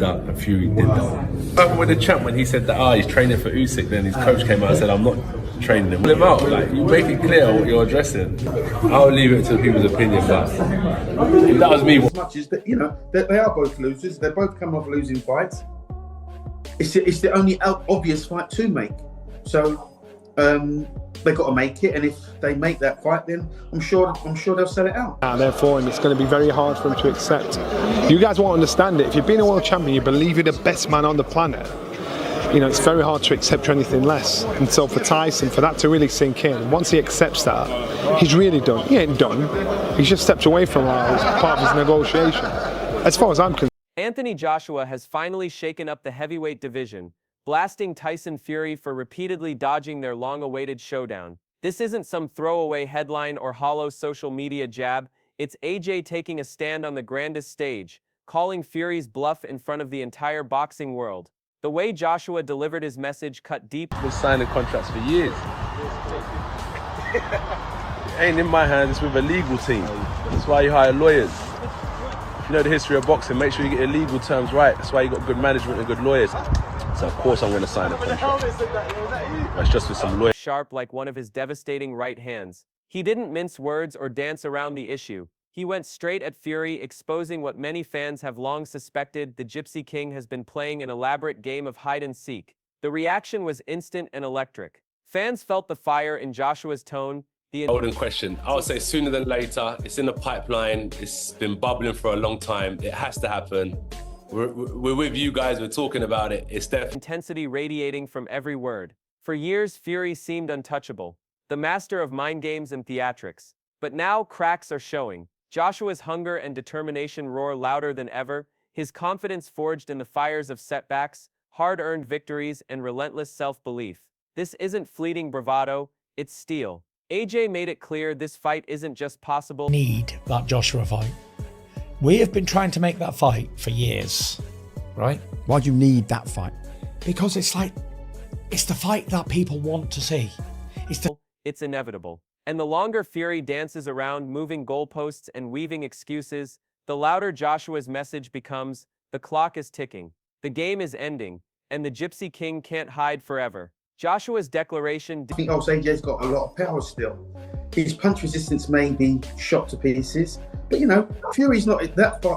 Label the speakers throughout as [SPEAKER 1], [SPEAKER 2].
[SPEAKER 1] that and Fury did that. With the champ, when he said that, he's training for Usyk, then his coach came out and said, I'm not training him. Pull him out, like, you make it clear what you're addressing. I'll leave it to people's opinion, but if that was me.
[SPEAKER 2] As much as that, you know, they are both losers. They're both coming off losing fights. It's the only obvious fight to make. So they've got to make it, and if they make that fight, then I'm sure they'll sell it out.
[SPEAKER 3] Therefore, it's going to be very hard for him to accept. You guys won't understand it. If you've been a world champion, you believe you're the best man on the planet. You know, it's very hard to accept anything less. And so for Tyson, for that to really sink in, once he accepts that, he's really done. He ain't done. He's just stepped away from that as part of his negotiation. As far as I'm concerned.
[SPEAKER 4] Anthony Joshua has finally shaken up the heavyweight division, blasting Tyson Fury for repeatedly dodging their long-awaited showdown. This isn't some throwaway headline or hollow social media jab. It's AJ taking a stand on the grandest stage, calling Fury's bluff in front of the entire boxing world. The way Joshua delivered his message cut deep.
[SPEAKER 1] I've been signing contracts for years. It ain't in my hands, it's with a legal team. That's why you hire lawyers. If you know the history of boxing, make sure you get your legal terms right. That's why you got good management and good lawyers. So of course I'm going to sign a contract. That's just with some lawyers.
[SPEAKER 4] Sharp like one of his devastating right hands. He didn't mince words or dance around the issue. He went straight at Fury, exposing what many fans have long suspected: the Gypsy King has been playing an elaborate game of hide-and-seek. The reaction was instant and electric. Fans felt the fire in Joshua's tone.
[SPEAKER 1] Golden question. I would say sooner than later. It's in the pipeline. It's been bubbling for a long time. It has to happen. We're with you guys. We're talking about it. It's definitely
[SPEAKER 4] intensity radiating from every word. For years, Fury seemed untouchable, the master of mind games and theatrics. But now cracks are showing. Joshua's hunger and determination roar louder than ever, his confidence forged in the fires of setbacks, hard-earned victories, and relentless self-belief. This isn't fleeting bravado, it's steel. AJ made it clear this fight isn't just possible.
[SPEAKER 5] Need that Joshua fight. We have been trying to make that fight for years, right?
[SPEAKER 6] Why do you need that fight?
[SPEAKER 5] Because it's the fight that people want to see.
[SPEAKER 4] It's inevitable. And the longer Fury dances around, moving goalposts and weaving excuses, the louder Joshua's message becomes: the clock is ticking, the game is ending, and the Gypsy King can't hide forever. Joshua's declaration...
[SPEAKER 2] I think AJ's got a lot of power still. His punch resistance may be shot to pieces, but you know, Fury's not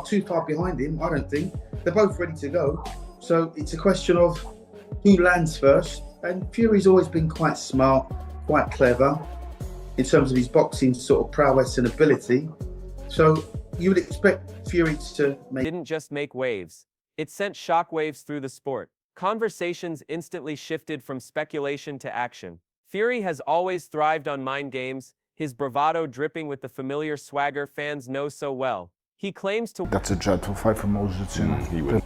[SPEAKER 2] too far behind him, I don't think. They're both ready to go. So it's a question of who lands first. And Fury's always been quite smart, quite clever in terms of his boxing sort of prowess and ability. So you would expect Fury to make...
[SPEAKER 4] Didn't just make waves. It sent shockwaves through the sport. Conversations instantly shifted from speculation to action. Fury has always thrived on mind games, his bravado dripping with the familiar swagger fans know so well. He claims to...
[SPEAKER 7] That's a dreadful fight for Moses.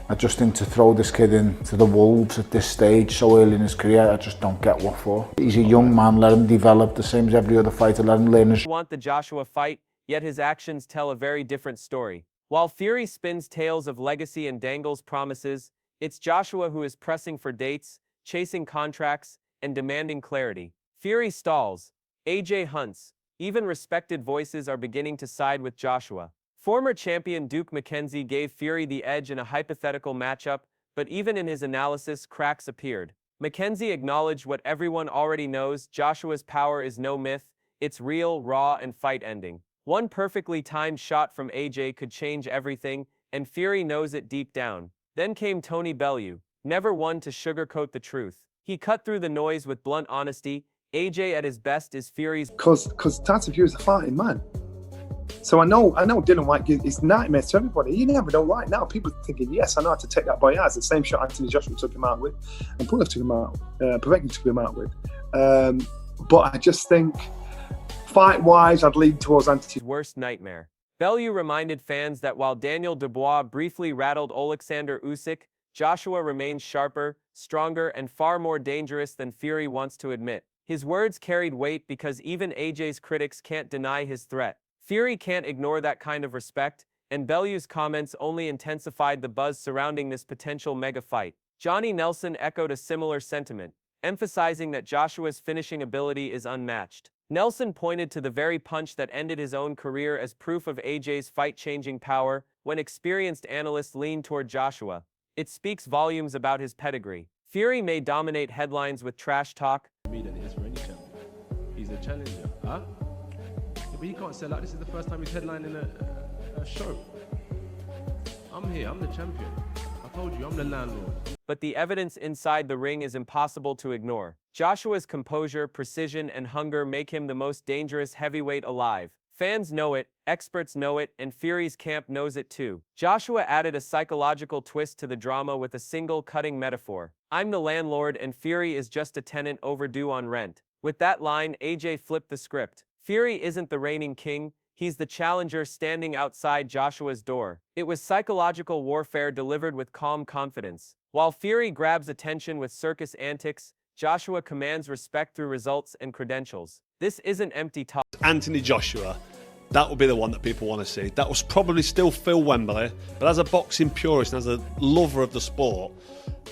[SPEAKER 7] I just think to throw this kid into the wolves at this stage so early in his career, I just don't get what for. He's a young man, let him develop the same as every other fighter, let him learn his...
[SPEAKER 4] Want the Joshua fight, yet his actions tell a very different story. While Fury spins tales of legacy and dangles promises, it's Joshua who is pressing for dates, chasing contracts, and demanding clarity. Fury stalls, AJ hunts. Even respected voices are beginning to side with Joshua. Former champion Duke McKenzie gave Fury the edge in a hypothetical matchup, but even in his analysis, cracks appeared. McKenzie acknowledged what everyone already knows: Joshua's power is no myth, it's real, raw, and fight-ending. One perfectly timed shot from AJ could change everything, and Fury knows it deep down. Then came Tony Bellew, never one to sugarcoat the truth. He cut through the noise with blunt honesty. AJ at his best is Fury's...
[SPEAKER 3] Because Tyson Fury's a fighting man. So I know Dylan White is nightmares to everybody. You never know. Right now, people are thinking, yes, I know how to take that boy out. It's the same shot Anthony Joshua took him out with, and Pulev took him out, Povetkin took him out with. But I just think, fight-wise, I'd lean towards Anthony's
[SPEAKER 4] worst nightmare. Bellew reminded fans that while Daniel Dubois briefly rattled Alexander Usyk, Joshua remains sharper, stronger, and far more dangerous than Fury wants to admit. His words carried weight because even AJ's critics can't deny his threat. Fury can't ignore that kind of respect, and Bellew's comments only intensified the buzz surrounding this potential mega fight. Johnny Nelson echoed a similar sentiment, emphasizing that Joshua's finishing ability is unmatched. Nelson pointed to the very punch that ended his own career as proof of AJ's fight-changing power. When experienced analysts leaned toward Joshua, It speaks volumes about his pedigree. Fury may dominate headlines with trash talk.
[SPEAKER 1] Me than it is for any champion. He's a challenger, huh? Yeah, but he can't sell out. This is the first time he's headlining a show. I'm here, I'm the champion. I told you, I'm the landlord.
[SPEAKER 4] But the evidence inside the ring is impossible to ignore. Joshua's composure, precision, and hunger make him the most dangerous heavyweight alive. Fans know it, experts know it, and Fury's camp knows it too. Joshua added a psychological twist to the drama with a single cutting metaphor. I'm the landlord and Fury is just a tenant overdue on rent. With that line, AJ flipped the script. Fury isn't the reigning king, he's the challenger standing outside Joshua's door. It was psychological warfare delivered with calm confidence. While Fury grabs attention with circus antics, Joshua commands respect through results and credentials. This isn't empty talk.
[SPEAKER 6] Anthony Joshua, that will be the one that people want to see. That was probably still Phil Wembley, but as a boxing purist and as a lover of the sport,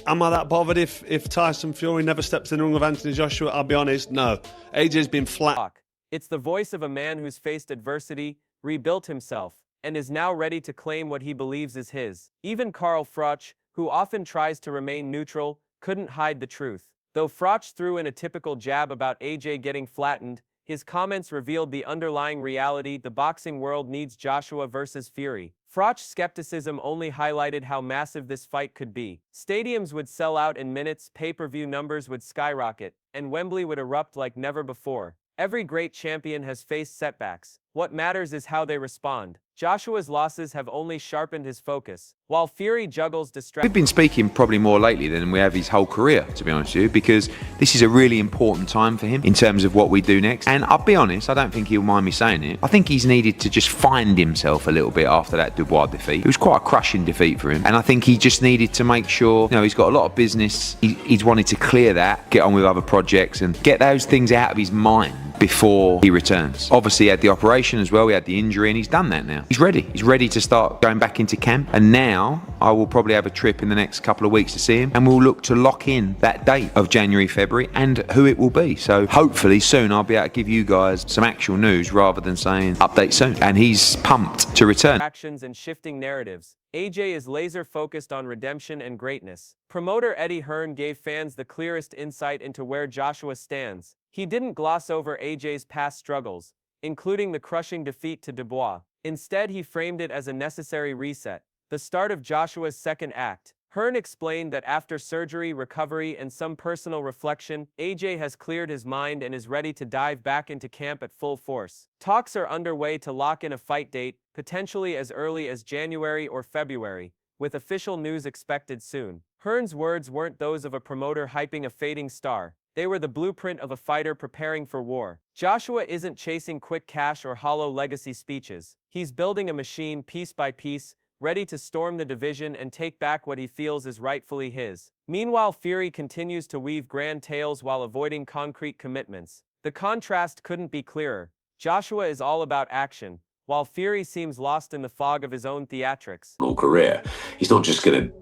[SPEAKER 6] am I that bothered if Tyson Fury never steps in the ring with Anthony Joshua? I'll be honest, no. AJ's been flat.
[SPEAKER 4] It's the voice of a man who's faced adversity, rebuilt himself, and is now ready to claim what he believes is his. Even Carl Froch, who often tries to remain neutral, couldn't hide the truth. Though Froch threw in a typical jab about AJ getting flattened, his comments revealed the underlying reality: the boxing world needs Joshua versus Fury. Froch's skepticism only highlighted how massive this fight could be. Stadiums would sell out in minutes, pay-per-view numbers would skyrocket, and Wembley would erupt like never before. Every great champion has faced setbacks. What matters is how they respond. Joshua's losses have only sharpened his focus, while Fury juggles distractions.
[SPEAKER 8] We've been speaking probably more lately than we have his whole career, to be honest with you, because this is a really important time for him in terms of what we do next. And I'll be honest, I don't think he'll mind me saying it. I think he's needed to just find himself a little bit after that Dubois defeat. It was quite a crushing defeat for him. And I think he just needed to make sure, he's got a lot of business. He's wanted to clear that, get on with other projects and get those things out of his mind before he returns. Obviously, he had the operation as well, he had the injury, and he's done that now. He's ready. He's ready to start going back into camp. And now, I will probably have a trip in the next couple of weeks to see him, and we'll look to lock in that date of January, February, and who it will be. So hopefully soon I'll be able to give you guys some actual news rather than saying update soon. And he's pumped to return.
[SPEAKER 4] Actions and shifting narratives. AJ is laser focused on redemption and greatness. Promoter Eddie Hearn gave fans the clearest insight into where Joshua stands. He didn't gloss over AJ's past struggles, including the crushing defeat to Dubois. Instead, he framed it as a necessary reset, the start of Joshua's second act. Hearn explained that after surgery, recovery, and some personal reflection, AJ has cleared his mind and is ready to dive back into camp at full force. Talks are underway to lock in a fight date, potentially as early as January or February, with official news expected soon. Hearn's words weren't those of a promoter hyping a fading star. They were the blueprint of a fighter preparing for war. Joshua isn't chasing quick cash or hollow legacy speeches. He's building a machine piece by piece, ready to storm the division and take back what he feels is rightfully his. Meanwhile, Fury continues to weave grand tales while avoiding concrete commitments. The contrast couldn't be clearer. Joshua is all about action, while Fury seems lost in the fog of his own theatrics.
[SPEAKER 9] Career. He's not just going to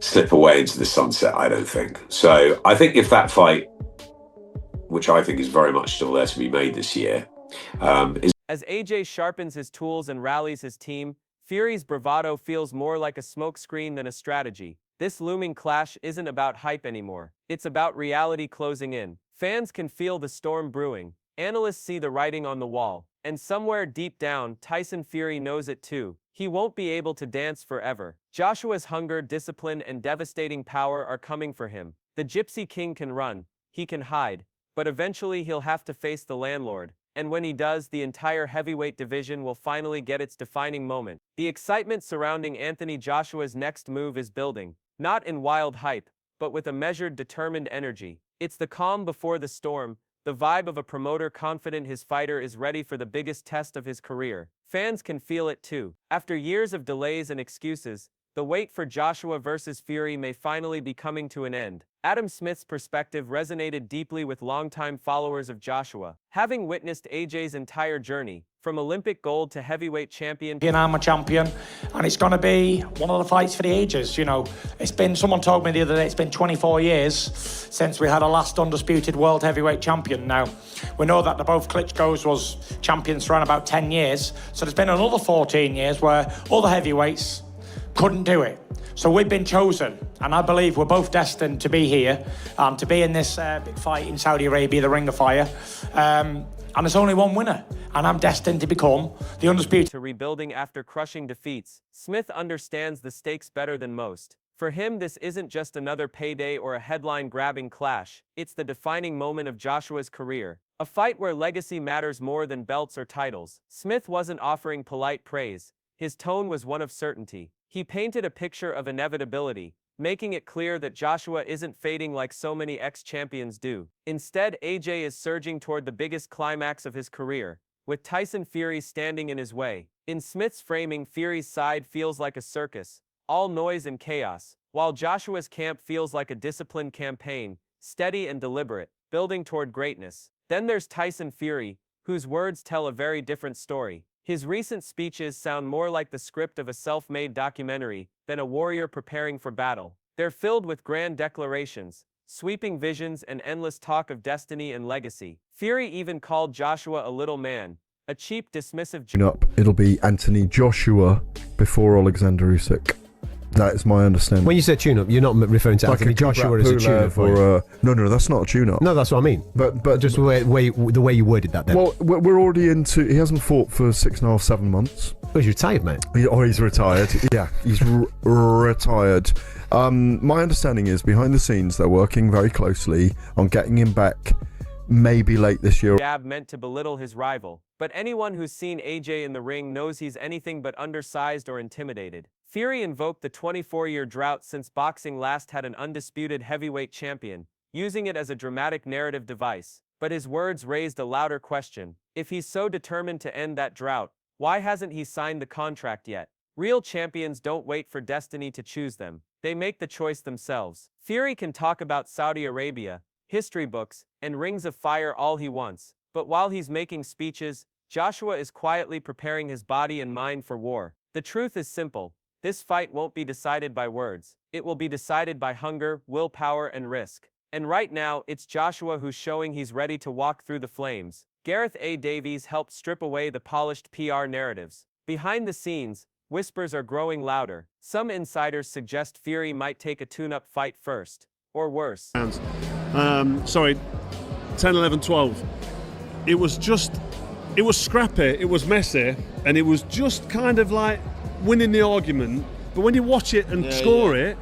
[SPEAKER 9] slip away into the sunset, I don't think. So I think if that fight, which I think is very much still there to be made this year,
[SPEAKER 4] As AJ sharpens his tools and rallies his team, Fury's bravado feels more like a smokescreen than a strategy. This looming clash isn't about hype anymore. It's about reality closing in. Fans can feel the storm brewing. Analysts see the writing on the wall. And somewhere deep down, Tyson Fury knows it too. He won't be able to dance forever. Joshua's hunger, discipline, and devastating power are coming for him. The Gypsy King can run, he can hide, but eventually he'll have to face the landlord. And when he does, the entire heavyweight division will finally get its defining moment. The excitement surrounding Anthony Joshua's next move is building, not in wild hype, but with a measured, determined energy. It's the calm before the storm, the vibe of a promoter confident his fighter is ready for the biggest test of his career. Fans can feel it too. After years of delays and excuses, the wait for Joshua versus Fury may finally be coming to an end. Adam Smith's perspective resonated deeply with longtime followers of Joshua. Having witnessed AJ's entire journey, from Olympic gold to heavyweight champion.
[SPEAKER 5] I'm a champion, and it's going to be one of the fights for the ages. Someone told me the other day, it's been 24 years since we had a last undisputed world heavyweight champion. Now, we know that both Klitschko's was champions for around about 10 years, so there's been another 14 years where other heavyweights couldn't do it. So we've been chosen, and I believe we're both destined to be here, to be in this big fight in Saudi Arabia, the Ring of Fire. And there's only one winner, and I'm destined to become the undisputed.
[SPEAKER 4] To rebuilding after crushing defeats, Smith understands the stakes better than most. For him, this isn't just another payday or a headline-grabbing clash. It's the defining moment of Joshua's career. A fight where legacy matters more than belts or titles. Smith wasn't offering polite praise. His tone was one of certainty. He painted a picture of inevitability, making it clear that Joshua isn't fading like so many ex-champions do. Instead, AJ is surging toward the biggest climax of his career, with Tyson Fury standing in his way. In Smith's framing, Fury's side feels like a circus, all noise and chaos, while Joshua's camp feels like a disciplined campaign, steady and deliberate, building toward greatness. Then there's Tyson Fury, whose words tell a very different story. His recent speeches sound more like the script of a self-made documentary than a warrior preparing for battle. They're filled with grand declarations, sweeping visions, and endless talk of destiny and legacy. Fury even called Joshua a little man, a cheap, dismissive
[SPEAKER 10] It'll be Anthony Joshua before Alexander Usyk. That is my understanding.
[SPEAKER 11] When you say tune-up, you're not referring to Anthony Joshua as a tune-up,
[SPEAKER 10] or no, that's not a tune-up.
[SPEAKER 11] No, that's what I mean. But just the way you worded that. Then.
[SPEAKER 10] Well, we're already into. He hasn't fought for 6.5, 7 months.
[SPEAKER 11] Oh, he's retired, mate.
[SPEAKER 10] He's retired. Yeah, he's retired. My understanding is behind the scenes they're working very closely on getting him back. Maybe late this year.
[SPEAKER 4] Jab meant to belittle his rival, but anyone who's seen AJ in the ring knows he's anything but undersized or intimidated. Fury invoked the 24-year drought since boxing last had an undisputed heavyweight champion, using it as a dramatic narrative device. But his words raised a louder question. If he's so determined to end that drought, why hasn't he signed the contract yet? Real champions don't wait for destiny to choose them. They make the choice themselves. Fury can talk about Saudi Arabia, history books, and rings of fire all he wants, but while he's making speeches, Joshua is quietly preparing his body and mind for war. The truth is simple. This fight won't be decided by words. It will be decided by hunger, willpower, and risk. And right now, it's Joshua who's showing he's ready to walk through the flames. Gareth A. Davies helped strip away the polished PR narratives. Behind the scenes, whispers are growing louder. Some insiders suggest Fury might take a tune-up fight first, or worse.
[SPEAKER 6] 10, 11, 12. It was scrappy, it was messy, and it was just kind of like winning the argument. But when you watch it and score it,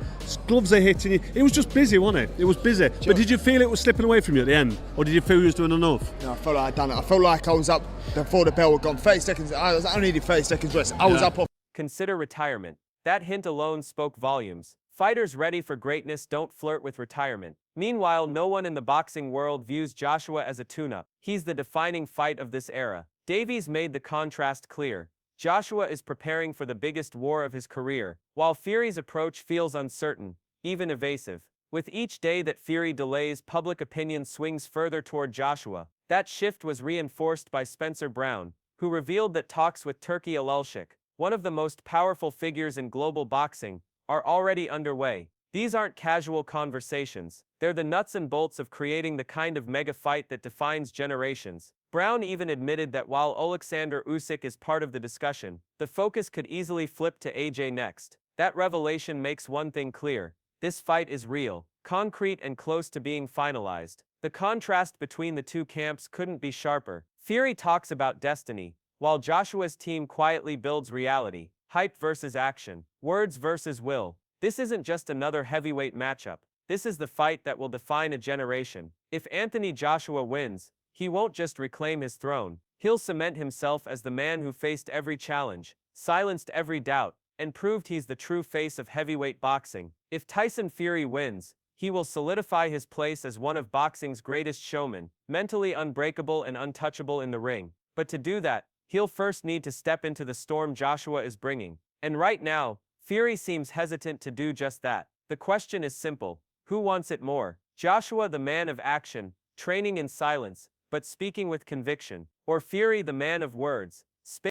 [SPEAKER 6] gloves are hitting you. It was just busy, wasn't it? It was busy. But did you feel it was slipping away from you at the end? Or did you feel you was doing enough?
[SPEAKER 12] No, I felt like I'd done it. I felt like I was up before the bell had gone. 30 seconds, I only needed 30 seconds rest. I was up off.
[SPEAKER 4] Consider retirement. That hint alone spoke volumes. Fighters ready for greatness don't flirt with retirement. Meanwhile, no one in the boxing world views Joshua as a tune-up. He's the defining fight of this era. Davies made the contrast clear. Joshua is preparing for the biggest war of his career, while Fury's approach feels uncertain, even evasive. With each day that Fury delays, public opinion swings further toward Joshua. That shift was reinforced by Spencer Brown, who revealed that talks with Turki Alulshik, one of the most powerful figures in global boxing, are already underway. These aren't casual conversations. They're the nuts and bolts of creating the kind of mega fight that defines generations. Brown even admitted that while Alexander Usyk is part of the discussion, the focus could easily flip to AJ next. That revelation makes one thing clear. This fight is real, concrete, and close to being finalized. The contrast between the two camps couldn't be sharper. Fury talks about destiny, while Joshua's team quietly builds reality. Hype versus action, words versus will. This isn't just another heavyweight matchup. This is the fight that will define a generation. If Anthony Joshua wins, he won't just reclaim his throne. He'll cement himself as the man who faced every challenge, silenced every doubt, and proved he's the true face of heavyweight boxing. If Tyson Fury wins, he will solidify his place as one of boxing's greatest showmen, mentally unbreakable and untouchable in the ring. But to do that, he'll first need to step into the storm Joshua is bringing. And right now, Fury seems hesitant to do just that. The question is simple. Who wants it more? Joshua, the man of action, training in silence, but speaking with conviction, or Fury, the man of words,